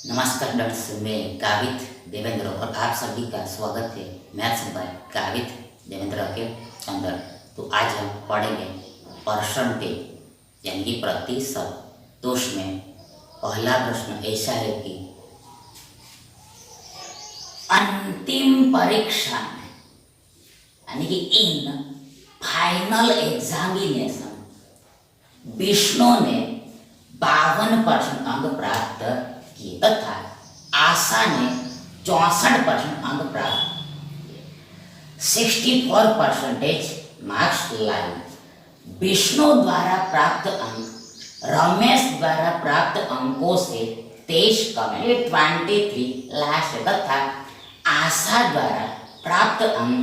नमस्कार दर्शक, मैं गावित देवेंद्र और आप सभी का स्वागत है मैथ्स बाय गावित देवेंद्र के अंदर। तो आज हम पढ़ेंगे परसेंटेज यानी कि प्रतिशत। तो उसमें पहला प्रश्न ऐसा है कि अंतिम परीक्षा में यानी कि इन फाइनल एग्जामिनेशन विष्णु ने 52% अंक प्राप्त किए तथा आशा ने 64% अंक प्राप्त किए। 64% मार्क्स लाए। विष्णु द्वारा प्राप्त अंक रमेश द्वारा प्राप्त अंकों से 23 कम है, 23 लास्ट है तथा आशा द्वारा प्राप्त अंक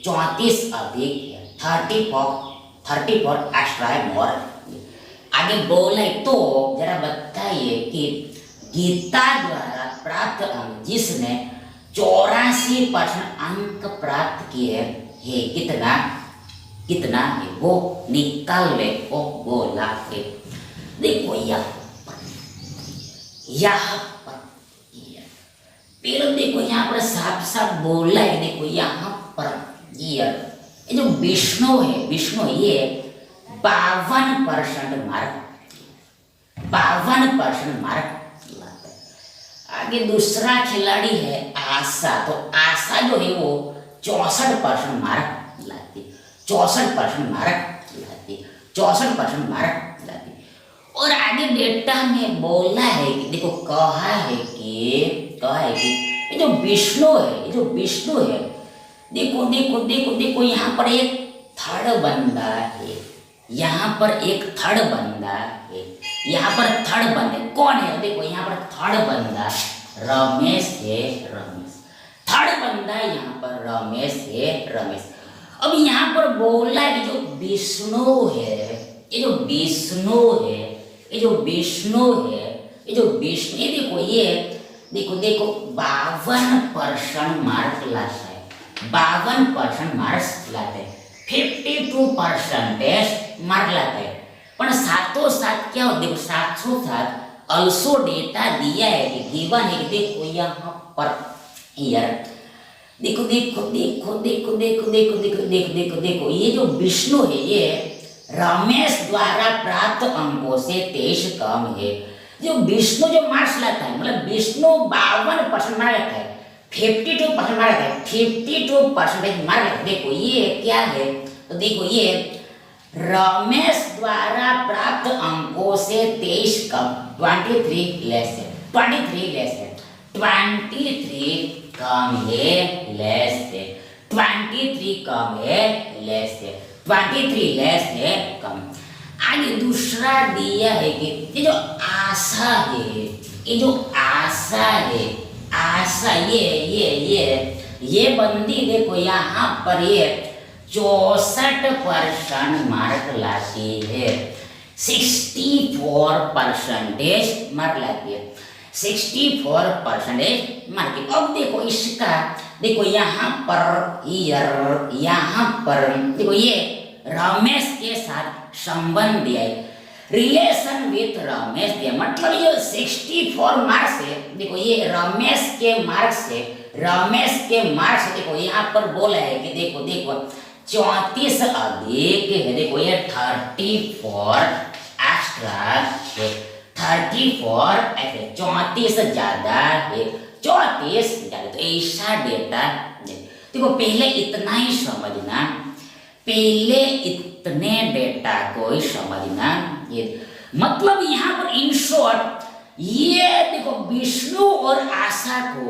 34 अधिक है, 34 एक्स्ट्रा है मोर। आगे बोले तो जरा बताइए कि गीता द्वारा प्राप्त अंक जिसने 84% अंक प्राप्त किए है कितना है वो निकाल ले। वो बोला है, देखो यहाँ पर फिर देखो यहाँ पर साफ साफ बोला है। देखो यहाँ पर ये जो विष्णु है, विष्णु ये 52% मार्क 52% मार्क। आगे दूसरा खिलाड़ी है आशा। तो आशा जो है वो 64% मार्क लाती, 64% मार्क लाती, 64% मार्क लाती। और आगे डेटा में बोला है कि देखो कहा है कि ये जो विष्णु है, ये जो विष्णु है, देखो देखो देखो देखो यहाँ पर एक थर्ड बंदा है, यहाँ पर एक थर्ड बंदा है, यहाँ पर थर्ड बंदे कौन है? देखो यहाँ पर थर्ड बंदा रमेश है, रमेश थर्ड बंदा यहाँ पर रमेश है, रमेश। अब यहाँ पर बोला है कि जो विष्णु है, ये जो विष्णु है, ये जो विष्णु है, ये जो विष्णु, ये देखो ये देखो देखो 52% मार्क लाता है, 52% मार्क्स लाते हैं, 52% मार्क लाता है। पर साथों साथ क्या हो, देखो साथों साथ अल्सो डेटा दिया है कि गिवन है कि देखो यहाँ पर यार देखो देखो देखो देखो देखो देखो देखो देखो देखो देखो ये जो विष्णु है ये रमेश द्वारा प्राप्त अंकों से 23 कम है। जो विष्णु जो मार्क्स लाता है, मतलब विष्णु 52% मार्क लाता है, 52% मार्क लाता है, 52% मार्क लाता है। देखो ये क्या है? तो देखो ये रमेश द्वारा प्राप्त अंकों से 23 कम, 23 लेस है, 23 लेस है, 23 कम है, लेस है, 23 कम है, लेस है, 23 लेस है, कम। आगे दूसरा दिया है कि ये जो आशा है, ये जो आशा है, आशा ये बंदी देखो यहाँ पर ये 64% मार्क लाती है, 64% मार्क लाती है, 64% मार्क। अब देखो इसका देखो यहाँ पर देखो ये रमेश के साथ संबंध दिया है, रिलेशन विथ रमेश दिया, मतलब ये 64 मार्क्स है। देखो ये रमेश के मार्क्स है, रमेश के मार्क्स देखो यहाँ पर बोला है कि देखो देखो 34 अधिक है, देखो ये 34 एक्स्ट्रा है, 34 ऐसे 34 ज्यादा है, 34 ज्यादा। तो ऐसा डेटा देखो पहले इतना ही समझना, पहले इतने डेटा को ही समझना। ये मतलब यहाँ पर इन शॉर्ट ये देखो विष्णु और आशा को,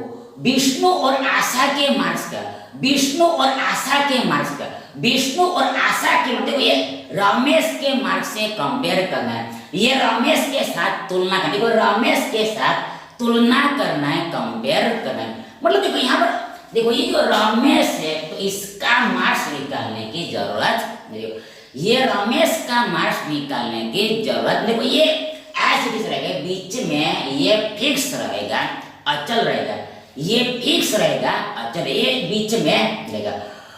विष्णु और आशा के मार्क्स का, विष्णु और आशा के मार्क्स का, विष्णु और आशा के मतलब ये रमेश के मार्क्स से कंपेयर करना है, ये रमेश के साथ तुलना करना, देखो रमेश के साथ तुलना करना है, कंपेयर करना है। मतलब देखो यहाँ पर देखो ये जो रमेश है तो इसका मार्क्स निकालने की जरूरत, देखो ये रमेश का मार्क्स निकालने की जरूरत, देखो ये ऐसे फिक्स रहेगा, बीच में ये फिक्स रहेगा, अचल रहेगा, ये फिक्स रहेगा, अचल, ये बीच में रहेगा।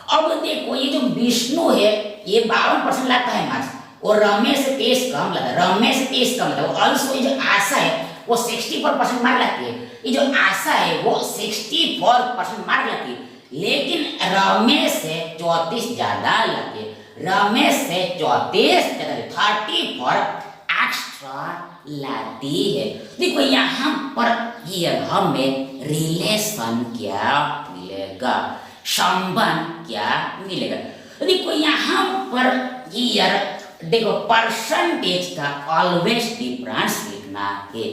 अब देखो ये जो विष्णु है ये 52% लाता है मार्क्स और रमेश से 23 कम लाता है, रमेश से 23 कम लाता है। ऑल्सो ये जो आशा है वो 64% मार्क लाती है। ये जो आशा है वो 64% मार्क लाती है, लेकिन रमेश से 34 ज्यादा लाती है। रमेश से 34 ज्यादा 34 एक्स्ट्रा लाती है। देखो यहाँ पर ये हमें रिलेशन क्या मिलेगा, संबंध क्या मिलेगा। देखो यहाँ पर ये देखो परसेंटेज का ऑलवेज डिफरेंस लिखना है,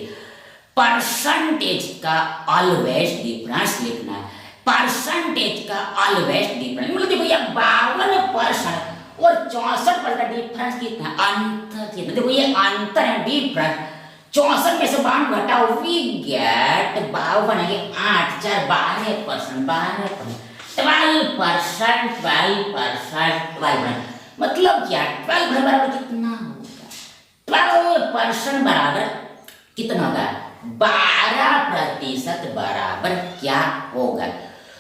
परसेंटेज का ऑलवेज डिफरेंस लिखना है, परसेंटेज का ऑलवेज डिफरेंस। मतलब देखो ये 52% और 64% का डिफरेंस कितना, अंतर कितना। देखो ये अंतर है, डिफरेंस। 64 में से 52 घटाओ, वी गेट 52 है 8 4 12%, 12%। मतलब क्या, 12 बराबर कितना होगा, 12% बराबर कितना होगा, 12% बराबर क्या होगा।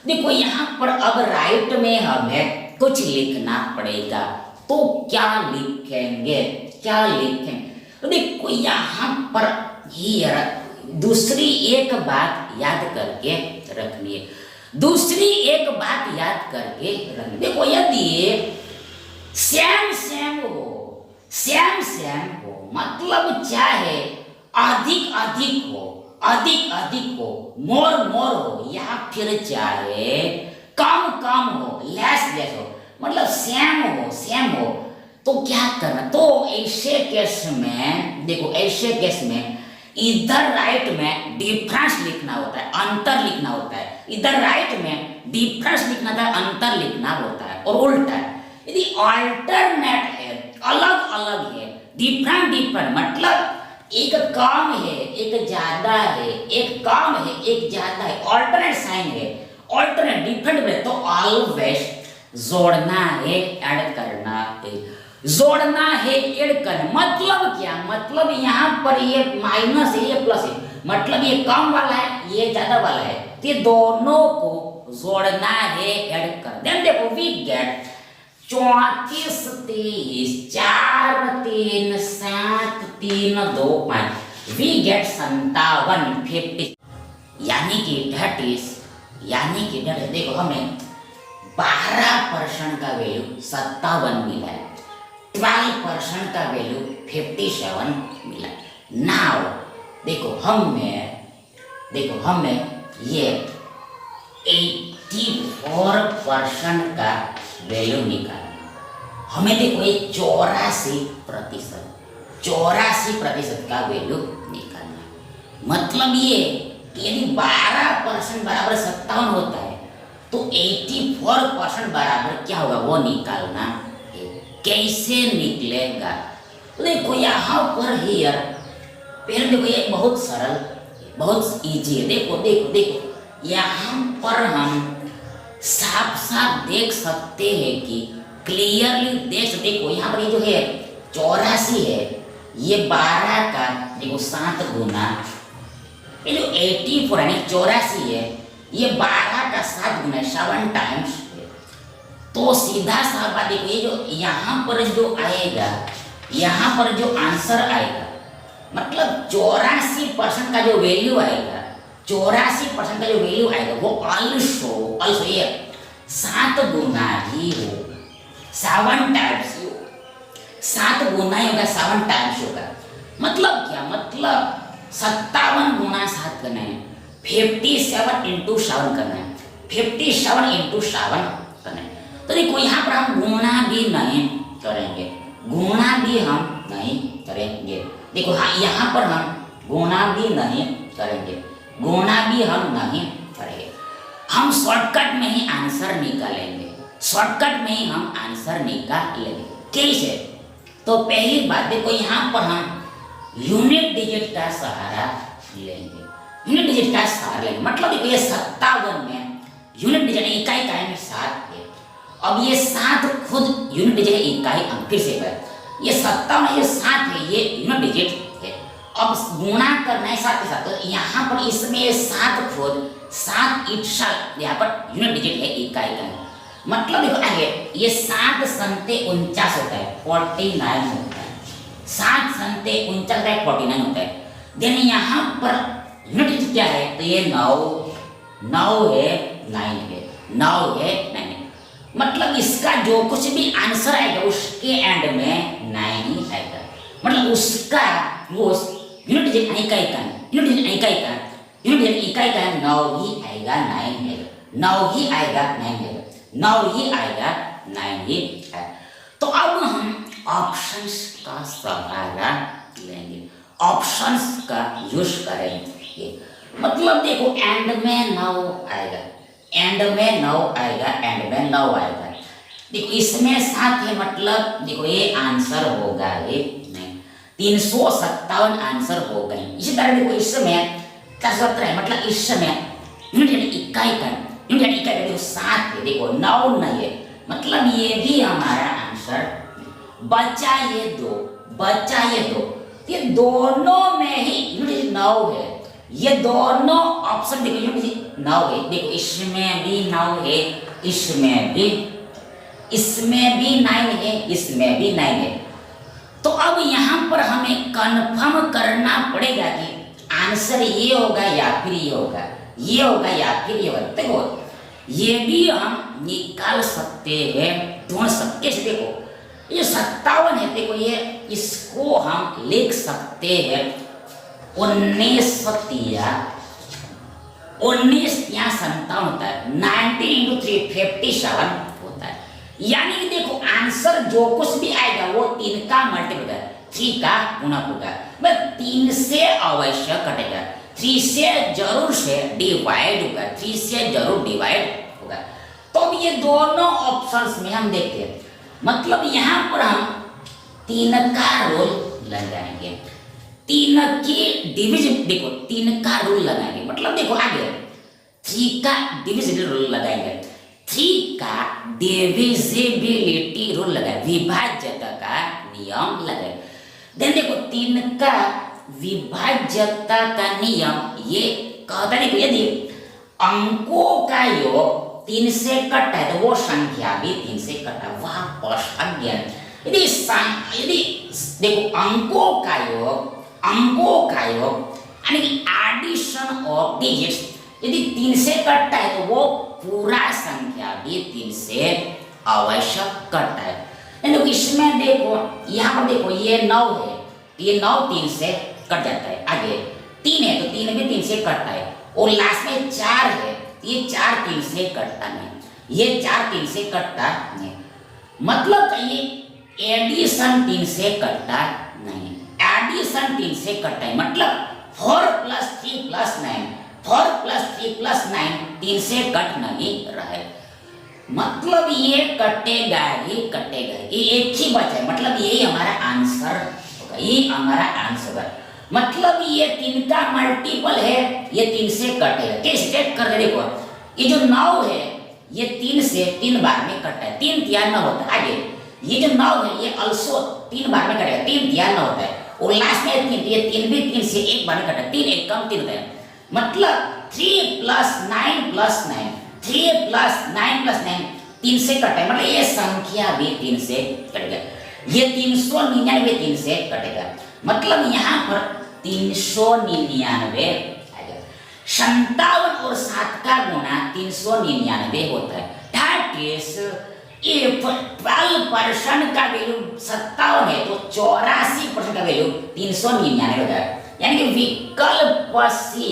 देखो यहाँ पर अब राइट में हमें कुछ लिखना पड़ेगा, तो क्या लिखेंगे, क्या लिखेंगे। तो देखो यहाँ पर ये दूसरी एक बात याद करके रखनी है, दूसरी एक बात याद करके रखनी। देखो यदि सेम सेम हो, सेम सेम हो, मतलब चाहे अधिक अधिक हो, अधिक अधिक हो, मोर मोर हो, या फिर चाहे कम कम हो, लेस लेस हो, मतलब सेम हो, सेम हो, तो क्या करना। तो ऐसे केस में देखो, ऐसे केस में इधर राइट में डिफरेंस लिखना होता है, अंतर लिखना होता है। इधर राइट में डिफरेंस लिखना था, अंतर लिखना होता है, और उल्टा है। यदि अल्टरनेट है, अलग अलग है, डिफरेंट डिफरेंट, मतलब एक कम है एक ज्यादा है, एक कम है एक ज्यादा है, अल्टरनेट साइन है, अल्टरनेट डिफरेंट है, तो ऑलवेज जोड़ना है, ऐड करना है, जोड़ना है, ऐड करना। मतलब क्या, मतलब यहाँ पर ये माइनस है, ये प्लस है, मतलब ये कम वाला है, ये ज्यादा वाला है, तो ये दोनों को जोड़ना है, ऐड कर। देन देखो वी गेट 34 23 4 3 7 3 2 5, वी गेट 57 50, यानी कि दैट इज, यानी कि दैट इज, देखो हमें 12% का वैल्यू 57 मिला है, 12% का वैल्यू 57 मिला है। नाउ देखो हमें ये 84% का वैल्यू निकालना। हमें देखो ये 84% का वैल्यू निकालना। मतलब ये कि यदि 12% बराबर 57 होता है, तो 84% बराबर क्या होगा वो निकालना है। कैसे निकलेगा, तो देखो यहाँ पर हियर पहले देखो ये बहुत सरल, बहुत इजी है। देखो देखो देखो यहाँ पर हम साफ साफ देख सकते हैं कि क्लियरली देख सकते। देखो यहाँ पर ये जो है 84 है, ये 12 का देखो 7 गुना, ये जो 84 है 84 है, ये 12 का 7 गुना 7 टाइम्स है। तो सीधा सा बात देखो, ये जो यहाँ पर जो आएगा, यहाँ पर जो आंसर आएगा, मतलब 84% का जो वैल्यू आएगा, 84% का जो वैल्यू आएगा वो अल्सो ये 7 गुना ही हो, 7 टाइम्स हो, 7 गुना ही होगा, 7 टाइम्स होगा। मतलब क्या, मतलब 57 गुना 7 करना है, 57 इंटू 7 करना है, 57 इंटू 7 करना है। तो देखो यहाँ पर हम गुना भी नहीं करेंगे, गुना भी हम नहीं करेंगे। देखो हाँ, यहाँ पर हम गुना भी नहीं करेंगे, गुना भी हम नहीं करेंगे। हम शॉर्टकट में ही आंसर निकालेंगे, शॉर्टकट में ही हम आंसर निकालेंगे। कैसे, तो पहली बात देखो यहाँ पर हम यूनिट डिजिट का सहारा लेंगे, यूनिट डिजिट का सहारा लेंगे। मतलब देखो ये 57 में यूनिट डिजिट इकाई इकाई में 7 है। अब ये 7 खुद यूनिट डिजिट इकाई, हम फिर से करें, ये 57 ये 7 है, ये यूनिट डिजिट है। अब गुणा करना है 7 के साथ, तो यहाँ पर इसमें ये 7 खुद 7 इटसेल्फ यहाँ पर यूनिट डिजिट है, इकाई का। मतलब देखो आगे ये 7 संते 49 होता है, 49 होता है, 7 संते 49 49 होता है। देन यहाँ पर यूनिट क्या है, तो ये 9 9 है 9 है 9 है 9 है, मतलब इसका जो कुछ भी आंसर आएगा उसके एंड में 9 ही आएगा, मतलब उसका वो यूनिट इकाई का यूनिट इकाई का यूनिट इकाई का 9 ही आएगा 9 आएगा, 9 ही आएगा 9 आएगा, 9 ही आएगा 9 ही आएगा। तो अब हम ऑप्शंस का सहारा लेंगे, ऑप्शंस का यूज करेंगे, मतलब देखो एंड में 9 आएगा, एंड में 9 आएगा, एंड में 9 आएगा, देखो इसमें 7 है, मतलब देखो ये आंसर होगा ये नहीं, 357 आंसर हो गए। इसी तरह देखो इसमें 17 है, मतलब इसमें यूनिट इकाई का देखो 7 है, देखो 9 नहीं है, मतलब ये भी हमारा आंसर बचा ये 2, बचा ये 2, ये दोनों में ही यूनिट 9 है, ये दोनों ऑप्शन देखो यूनिट 9 है, देखो इसमें भी 9 है, इसमें भी 9 है, इसमें भी 9 है। तो अब यहाँ पर हमें कंफर्म करना पड़ेगा कि आंसर ये होगा या फिर ये होगा, ये होगा या फिर ये होगा। देखो ये भी हम निकाल सकते हैं, ढूंढ सकते हैं। देखो ये 57 है, देखो ये इसको हम लिख सकते हैं 19 या 57 होता है, 19 × 3 57 होता है, यानी कि देखो आंसर जो कुछ भी आएगा वो 3 का मल्टीपल होगा, 3 का गुणक होगा, मतलब 3 से अवश्य कटेगा, 3 से जरूर से डिवाइड होगा, 3 से जरूर डिवाइड होगा। तो अब ये दोनों ऑप्शंस में हम देखते हैं, मतलब यहाँ पर हम 3 का रूल लगाएंगे, 3 की डिविजन, देखो 3 का रूल लगाएंगे, मतलब देखो आगे 3 का डिविजिबिलिटी रूल लगाएंगे, 3 का डिविजिबिलिटी रूल लगाए, विभाज्यता का नियम लगाए। देन देखो 3 का विभाज्यता का नियम ये कहता है, देखो यदि अंकों का योग 3 से कटा है तो वो संख्या भी 3 से कटा, वह अज्ञान। यदि देखो अंकों का योग यानी कि एडिशन ऑफ डिजिट्स यदि 3 से कटता है तो वो पूरा संख्या भी 3 से अवश्य कटता है। देखो इसमें देखो यहाँ पर देखो ये 9 है, ये 9 3 से कट जाता है, आगे 3 है तो 3 भी 3 से कटता है, और लास्ट में 4 है, ये 4 3 से कटता नहीं, ये 4 3 से कटता नहीं, मतलब ये एडिशन 3 से कटता नहीं, एडिशन 3 से कटता है, मतलब 4 + 3 + 9, 4 + 3 + 9 3 से कट नहीं रहे, मतलब ये कटेगा ही कटेगा, ये एक ही बचा है, मतलब यही हमारा आंसर होगा, ये हमारा आंसर है, मतलब ये 3 का मल्टीपल है, ये 3 से कटेगा। कैसे चेक कर रहे देखो, ये जो 9 है ये 3 से 3 बार में कटता है, 3 × 9 होता है, आगे ये जो 9 है ये also 3 बार में कटेगा, 3 × 9 होता है, और लास्ट में 3, ये 3 भी 3 से एक बार में कटा, 3 एक कम 3 होता है, मतलब 3 + 9 + 9, 3 + 9 + 9 3 से कटा है, मतलब ये संख्या भी 3 से कटेगा, ये 399 3 से कटेगा, मतलब यहाँ पर 399 आएगा। 57 और 7 का गुणा 399 होता है, दैट इज ये 12% का वैल्यू 57 है तो 84% का वैल्यू 399 होता है, यानी कि विकल्प सी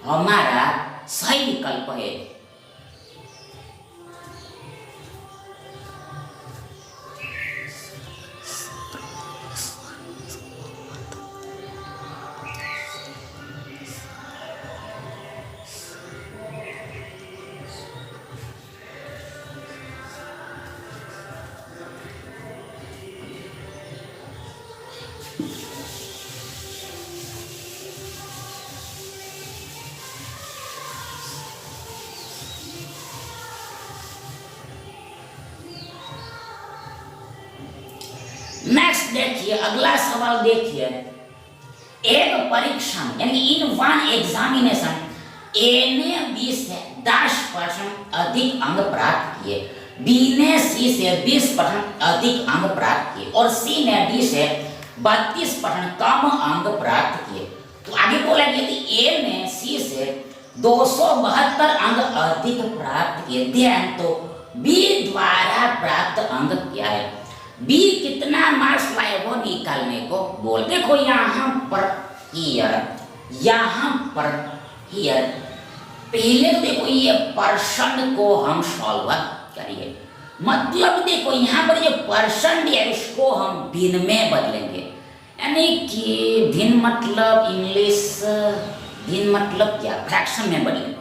हमारा सही विकल्प है। नेक्स्ट देखिए, अगला सवाल देखिए, एक परीक्षण यानी इन वन एग्जामिनेशन ए ने बी से 10% अधिक अंक प्राप्त किए, बी ने सी से 20% अधिक अंक प्राप्त किए और सी ने डी से 32% कम अंक प्राप्त किए। 272 अंक अधिक प्राप्त किए। ध्यान तो बी द्वारा प्राप्त अंक क्या है, बी कितना मार्क्स लाए वो निकालने को बोल। देखो यहाँ पर हियर, यहाँ पर हियर, पहले तो देखो ये परसेंट को हम सॉल्व करिए। मतलब देखो यहाँ पर ये परसेंट है इसको हम भिन्न में बदलेंगे, यानी कि भिन्न मतलब इंग्लिश, भिन्न मतलब क्या, फ्रैक्शन में बदलेंगे,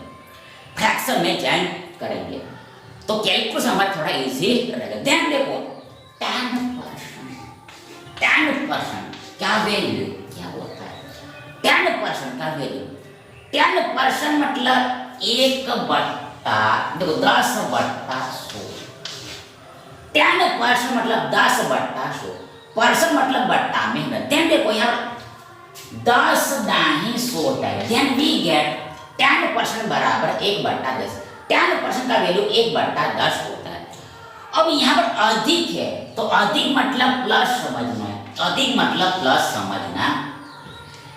फ्रैक्शन में चेंज करेंगे तो कैलकुलस हमारा थोड़ा इजी रहेगा। ध्यान देखो 10% क्या वैल्यू क्या होता है, 10% का वैल्यू, 10% मतलब 1 बट्टा देखो 10/100, 10% मतलब 10/100, परसेंट मतलब बट्टा में। देन देखो यहाँ 10 दाही 100 है, देन वी गेट 10% बराबर 1/10। 10% का वैल्यू 1/10 होता है। अब यहाँ पर अधिक है तो अधिक मतलब प्लस समझना है, अधिक मतलब प्लस समझना।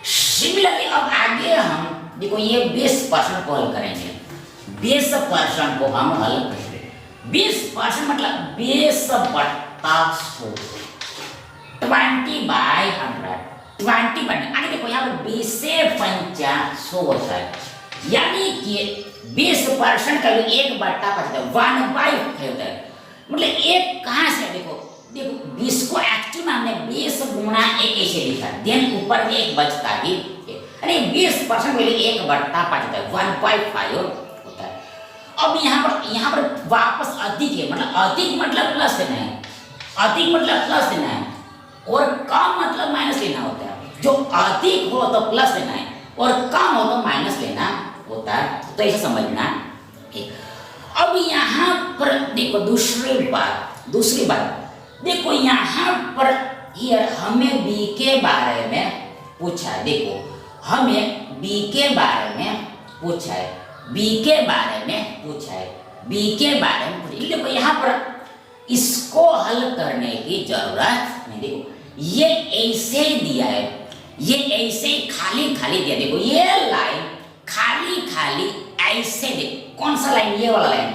सिमिलरली अब आगे हम देखो ये 20% को हल करेंगे, 20% को हम हल करेंगे। 20% मतलब 20/100, 20/100, 20/100। आगे देखो यहाँ पर 20 से 50 होता है, यानी कि 20% का 1/50 1/5 होता है। मतलब एक कहाँ से, देखो देखो 20 को एक्चुअल में हमने 20 गुणा 1 ऐसे लिखा, देन ऊपर में एक बचता ही, अरे 20% वैल्यू 1/5 1/5 होता है। अब यहाँ पर वापस अधिक है, मतलब अधिक मतलब प्लस देना है, अधिक मतलब प्लस देना है, और कम मतलब माइनस लेना होता है। जो अधिक हो तो प्लस लेना है और कम हो तो माइनस लेना होता है, तो ऐसा समझना है। अब यहाँ पर देखो दूसरी बात देखो यहाँ पर हियर हमें बी के बारे में पूछा है। देखो हमें बी के बारे में पूछा है, बी के बारे में पूछा है, बी के बारे में पूछा। देखो यहाँ पर इसको हल करने की जरूरत नहीं। देखो ये ऐसे ही दिया है, ये ऐसे ही खाली खाली दिया। देखो ये लाइन खाली खाली ऐसे देखो, कौन सा लाइन, ये वाला लाइन,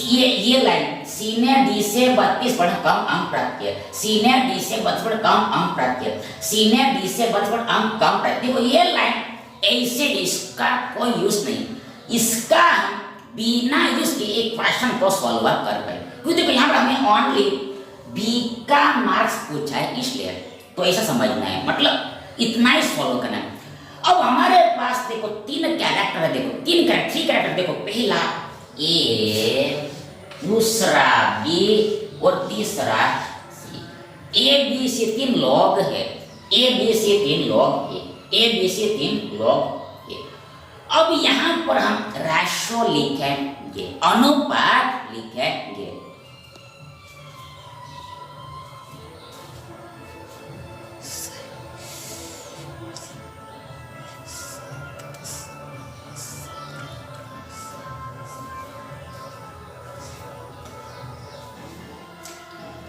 ये लाइन सी ने डी से 32% कम अंक प्राप्त किया, सी ने डी से 32% कम अंक प्राप्त किया, सी ने डी से 32% अंक कम प्राप्त। देखो ये लाइन ऐसे, इसका कोई यूज नहीं, इसका हम बिना यूज के एक क्वेश्चन को सॉल्व कर पाए, क्योंकि देखो यहाँ पर हमें ओनली बी का मार्क्स पूछा है इसलिए, तो ऐसा समझना है, मतलब इतना ही सॉल्व करना है। अब हमारे पास देखो 3 कैरेक्टर है, देखो 3 कैरेक्टर देखो, पहला ए, दूसरा बी और तीसरा सी। ए बी सी 3 लॉग है, ए बी सी 3 लॉग है, ए बी सी 3 लॉग है। अब यहाँ पर हम रेशो लिखेंगे, अनुपात लिखेंगे।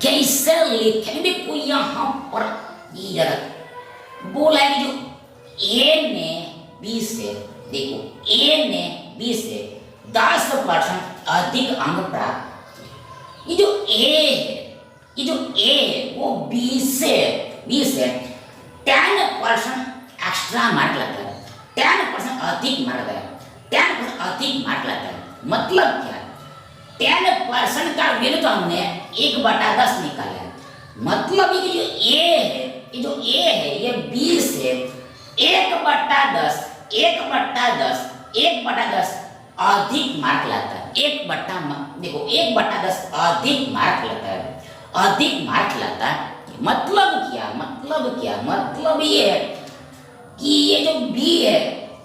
कैसे लिखेंगे, देखो यहाँ पर बोला है कि जो ए ने बी से, देखो ए ने बी से 10% अधिक अंक प्राप्त, ये जो ए है, ये जो ए है वो बी से 10% एक्स्ट्रा मार्क लगता है, 10% अधिक मार्क लगता है, 10% अधिक मार्क लगता है। मतलब क्या, 10% का वैल्यू तो हमने 1/10 निकाला है, मतलब ये जो ए है, ये जो ए है ये बी से 1/10 अधिक मार्क लाता है, देखो 1/10 अधिक मार्क लाता है, अधिक मार्क लाता है। मतलब क्या, मतलब ये है कि ये जो बी है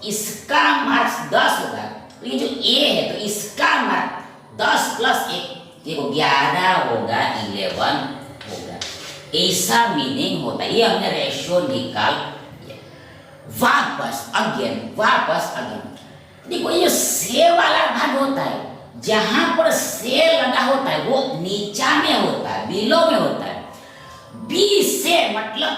इसका मार्क्स 10 होगा, ये जो ए है तो इसका मार्क 10 + 1 देखो 11 होगा, 11 होगा, ऐसा मीनिंग होता है। ये हमने रेशियो निकाल दिया। वापस अगेन देखो ये से वाला भाग होता है, जहां पर से लगा होता है वो नीचा में होता है, बिलो में होता है। बी से मतलब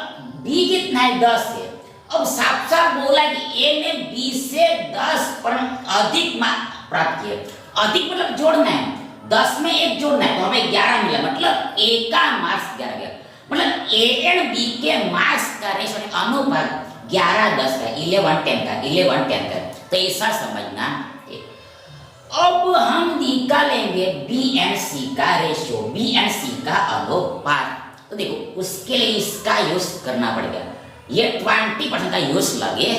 बी कितना है 10 है। अब साफ साफ बोला कि ए ने बी से 10 पर अधिक मार्क प्राप्त किए। अधिक मतलब जोड़ना है, 10 में 1 जोड़ना है तो हमें 11 मिला, मतलब ए का मार्क्स 11 गया। मतलब ए एंड बी के मार्क्स का रेशो अनुपात 11-10 का, 11-10 का, 11-10 का। तो ऐसा समझना। अब हम निकालेंगे बी एंड सी का रेशो, बी एंड सी का अनुपात। तो देखो उसके लिए इसका यूज करना पड़ेगा, ये 20% का यूज लगे।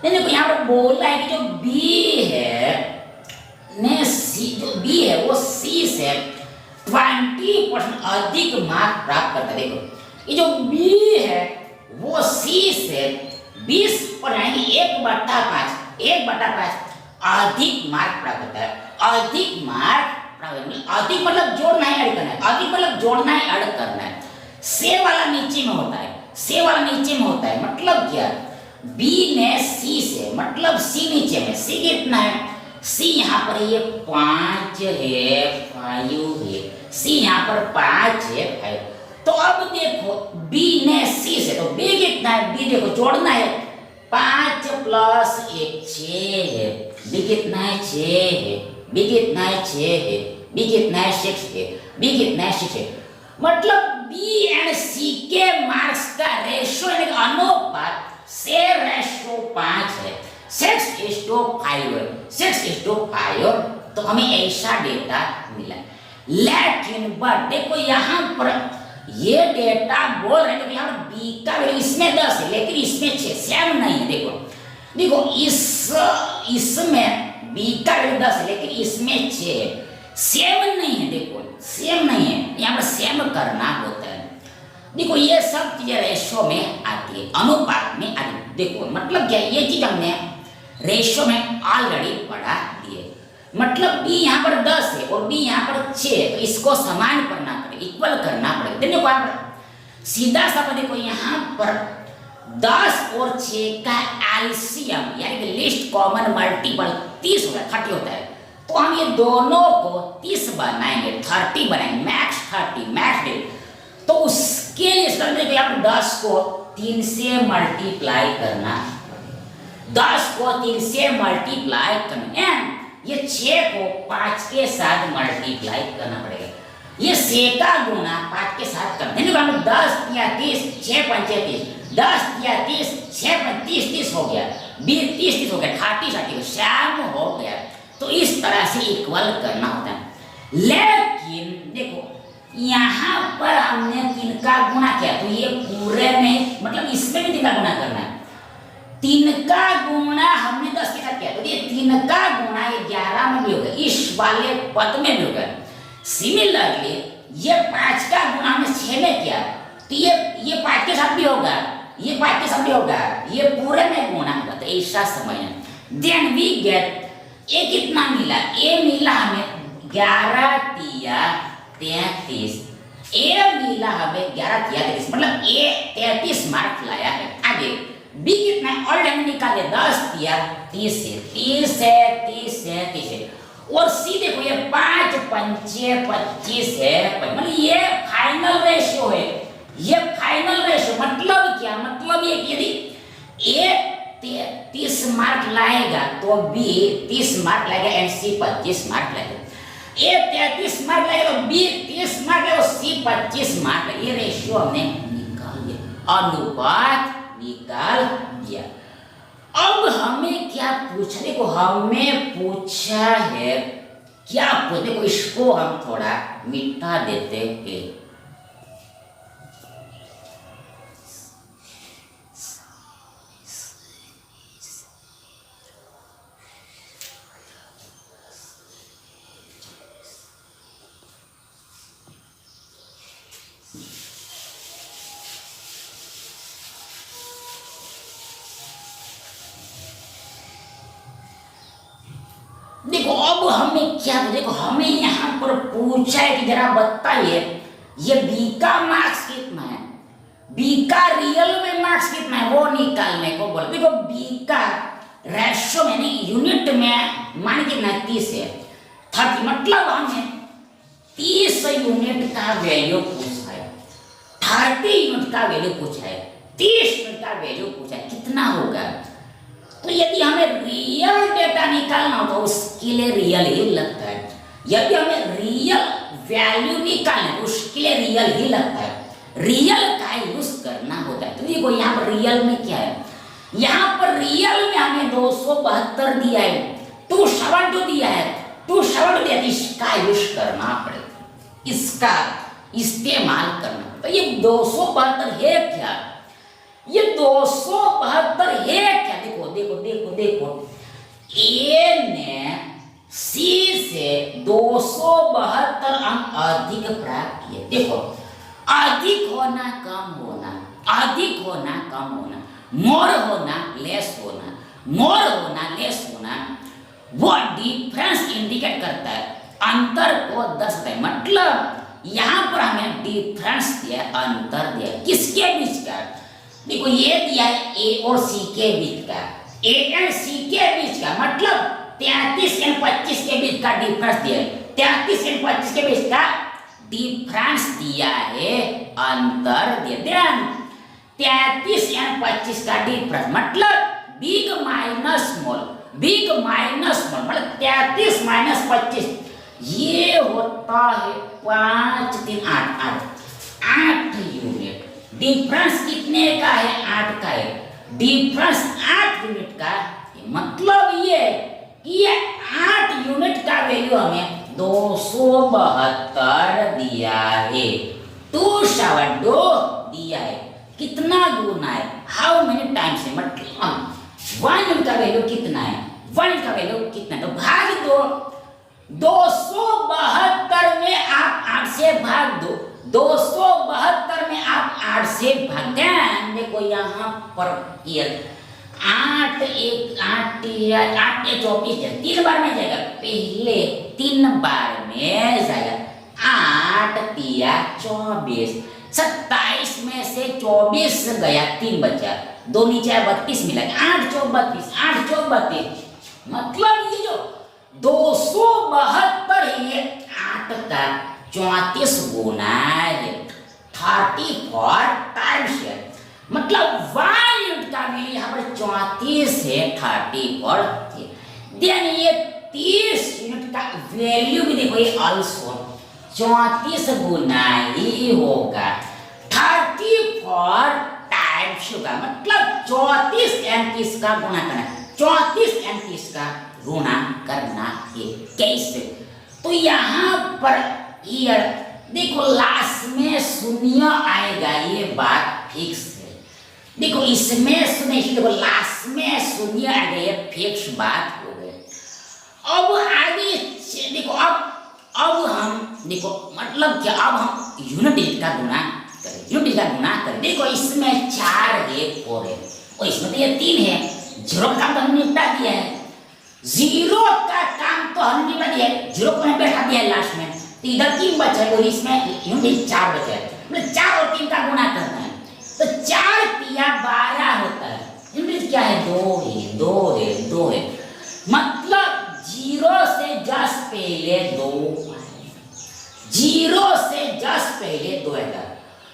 देखो यहाँ पर बोला है कि जो बी है ने सी, जो बी है वो सी से 20% अधिक मार्क प्राप्त करता है। देखो ये जो बी है वो सी से 20% यानी 1/5 अधिक मार्क प्राप्त करता है। अधिक मार्क प्राप्त, अधिक मतलब जोड़ना है ऐड करना है, अधिक मतलब जोड़ना है ऐड करना है। से वाला नीचे में होता है, से वाला नीचे में होता है, मतलब क्या, बी ने सी से, मतलब सी नीचे में, सी कितना है, सी यहाँ पर ये 5 है, 5 है, सी यहाँ पर 5 है, 5। तो अब देखो बी ने सी से, तो बी कितना है, बी देखो जोड़ना है, 5 + 1 6 है, बी कितना है 6 है, बी कितना है 6 है, बी कितना है 6 है, बी कितना है 6 है। मतलब बी एंड सी के मार्क्स का रेशो यानी अनुपात से रेशो 5 है, 6:5 है, 6:5। तो हमें ऐसा डेटा मिला। लेकिन बट देखो यहाँ पर ये डेटा बोल रहे हैं कि यहाँ पर बी का वैल्यू इसमें 10 है लेकिन इसमें 6, सेम नहीं है। देखो देखो इसमें बी का वैल्यू 10 है लेकिन इसमें 6 है, सेम नहीं है। देखो सेम नहीं है, यहाँ पर सेम करना होता है। देखो ये सब चीजें रेशो में आती है, अनुपात में आती है। देखो मतलब क्या, ये चीज हमने रेशो में ऑलरेडी पढ़ा दिए। मतलब बी यहाँ पर 10 है और बी यहाँ पर 6 है, तो इसको समान करना पड़ेगा, इक्वल करना पड़ेगा। देखो यहाँ पर सीधा सा देखो यहाँ पर 10 और 6 का एलसीएम यानी कि लीस्ट कॉमन मल्टीपल 30 होता है, 30 होता है। तो हम ये दोनों को 30 बनाएंगे, 30 बनाएंगे, मैक्स 30 मैक्स डे। तो उसके लिए यहाँ पर 10 को 3 से मल्टीप्लाई करना, 10 को 3 से मल्टीप्लाई करना, एंड ये 6 को 5 के साथ मल्टीप्लाई करना पड़ेगा। ये 6 का गुना 5 के साथ करना है। 10 या 30, 6 पंचे 30, 10 या 30, 6 पंचे 30 हो गया, 20 30 हो गया, 30 शाम हो गया। तो इस तरह से इक्वल करना होता है। लेकिन देखो यहाँ पर हमने 3 का गुणा किया, तो ये पूरे में मतलब इसमें भी 3 का गुणा करना है। 3 का गुणा हमने 10 के साथ किया, तो ये 3 का गुणा 11 में भी होगा, इस वाले पद में भी होगा। सिमिलरली ये 5 का गुणा हमने 6 में किया, तो ये 5 के साथ भी होगा, ये 5 के साथ भी होगा, ये पूरे में गुणा होगा। तो ऐसा समझना। देन वी गेट ए कितना मिला, ए मिला हमें 11 तिया 33, ए मिला हमें 11 तिया 33, मतलब ए 33 मार्क लाया है। आगे बी कितना है, ऑलरेडी हमने निकाले 10 तिया 30 है, 30 है, 30 है, 30 है। और सी देखो ये 5 पंचे 25 है, मतलब ये फाइनल रेशियो है, ये फाइनल रेशियो। मतलब क्या, मतलब ये यदि ए 30 मार्क लाएगा तो बी 30 मार्क लाएगा एंड सी 25 मार्क लाएगा। ए 33 मार्क लाएगा तो बी 30 मार्क लाएगा, सी 25 मार्क लाएगा। ये रेशियो हमने निकाल दिया, अनुपात निकाल दिया। अब हमें क्या पूछा, देखो हमें पूछा है क्या, देखो इसको हम थोड़ा मिटा देते हैं। देखो अब हमें क्या, देखो हमें यहाँ पर पूछा है कि जरा बताइए ये बी का मार्क्स कितना है, बी का रियल में मार्क्स कितना है वो निकालने को बोल। देखो बी का रेशो में नहीं यूनिट में मान कितना है 30 है, 30 मतलब हमें 30 यूनिट का वैल्यू पूछा है, 30 यूनिट का वैल्यू पूछा है, 30 यूनिट का वैल्यू पूछा है। कितना होगा यदि हमें रियल डेटा निकालना हो तो उसके लिए रियल ही लगता है, यदि हमें रियल वैल्यू निकालना है उसके लिए रियल ही लगता है, रियल का यूज करना होता है। तो देखो यहाँ पर रियल में क्या है, यहाँ पर रियल में हमें 272 दिया है, 272 दिया है, 272 दिया है, इसका यूज करना पड़ेगा, इसका इस्तेमाल करना। तो ये 272 है क्या, ये 272 है क्या, देखो देखो देखो देखो, ए ने सी से 272 अंक अधिक प्राप्त किए। देखो अधिक होना कम होना, अधिक होना कम होना, मोर होना लेस होना, मोर होना लेस होना, वो डिफरेंस इंडिकेट करता है, अंतर को दर्शाता है। मतलब यहां पर हमें डिफरेंस दिया, अंतर दिया, किसके बीच का, देखो ये दिया है ए और सी के बीच का, ए एंड सी के बीच का, मतलब 33 एंड 25 के बीच का डिफरेंस दिया है, 33 एंड 25 के बीच का डिफरेंस दिया है, अंतर दिया। ध्यान 33 एंड 25 का डिफरेंस मतलब big minus small, big minus small मतलब 33 माइनस 25, ये होता है 5 3 8 8 यूनिट। डिफरेंस कितने का है, 8 का है, डिफरेंस 8 यूनिट का है। मतलब ये कि ये 8 यूनिट का वैल्यू हमें 272 दिया है, 272 दिया है। कितना गुना है, हाउ मेनी टाइम्स है, मतलब 1 यूनिट का वैल्यू कितना है, 1 यूनिट का वैल्यू कितना है, तो भाग दो, 272 में आप 8 से भाग दो, 272 में आप 8 से भाग दें। देखो यहाँ पर ये 8 1 8 8 24 है, 3 बार में जाएगा, पहले 3 बार में जाएगा, 8 तिया 24, 27 में से 24 गया, 3 बचा, 2 नीचे 32 मिलेगा, 8 चौक 32, 8 चौक 32, मतलब ये जो 272 ये 8 का 34 गुना है, 34 टाइम्स है, मतलब 1 यूनिट का वैल्यू यहाँ पर 34 है, 34 है। देन ये 30 यूनिट का वैल्यू भी देखो, ये ऑल्सो 34 गुना ही होगा, 34 टाइम्स होगा, मतलब 34 एंड 30 का गुना करना, 34 एंड 30 का गुना करना है। कैसे, तो यहाँ पर ईयर देखो लास्ट में शून्य आएगा, ये बात फिक्स है। देखो इसमें शून्य, देखो लास्ट में शून्य आएगा, ये फिक्स बात हो गई। अब आगे देखो, अब हम देखो मतलब क्या, अब हम यूनिट डिजिट का गुना करें, यूनिट डिजिट का गुना करें। देखो इसमें 4 है 4 है और इसमें तो ये 3 है, 0 का काम तो हमने निपटा दिया है, 0 का काम तो हमने निपटा दिया है, 0 को हमने बैठा दिया है लास्ट में, तो इधर 3 बचा है और इसमें यूनिट 4 बचा है, मतलब 4 और 3 का गुना करना है, तो 4 तिया 12 होता है, यूनिट क्या है, 2 है, 2 है, 2 है, मतलब 0 से जस्ट पहले 2, 0 से जस्ट पहले 2 आएगा,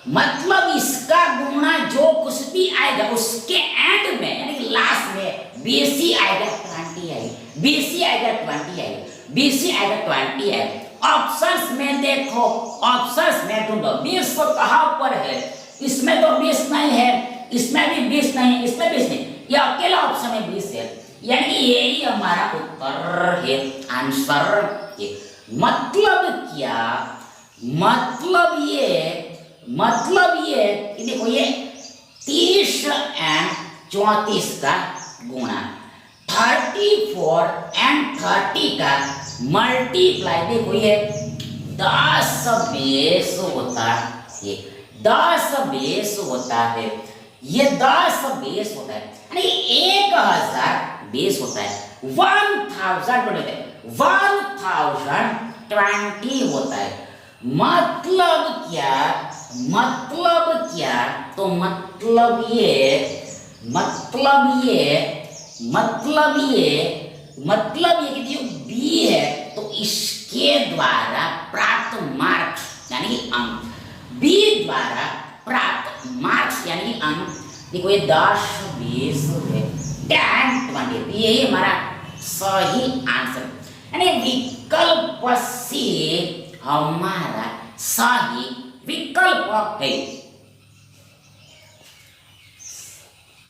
मतलब इसका गुणा जो कुछ भी आएगा उसके एंड में यानी कि लास्ट में बीसी आएगा 20 आएगा, बीसी आएगा 20 आएगा, बीसी आएगा 20 आएगा। ऑप्शंस में देखो, ऑप्शंस में ढूंढो 20 तो कहां पर है, इसमें तो 20 नहीं है, इसमें भी 20 नहीं, इसमें 20 नहीं, ये अकेला ऑप्शन में 20 है, यानी यही हमारा उत्तर है, आंसर है। मतलब क्या, मतलब ये देखो ये 30 एंड 34 का गुणा, 34 एंड 30 का मल्टीप्लाई, देखो ये 10 बेस होता है, 10 बेस होता है, ये 10 बेस होता है, यानी 1000 बेस होता है, 1020 होता है। मतलब क्या, तो मतलब ये कि जो बी है तो इसके द्वारा प्राप्त मार्क्स यानी कि अंक, बी द्वारा प्राप्त मार्क्स यानी कि अंक, देखो ये 10 20 है, tan 20, ये हमारा सही आंसर। यानी विकल्प से हमारा सही विकल्प है।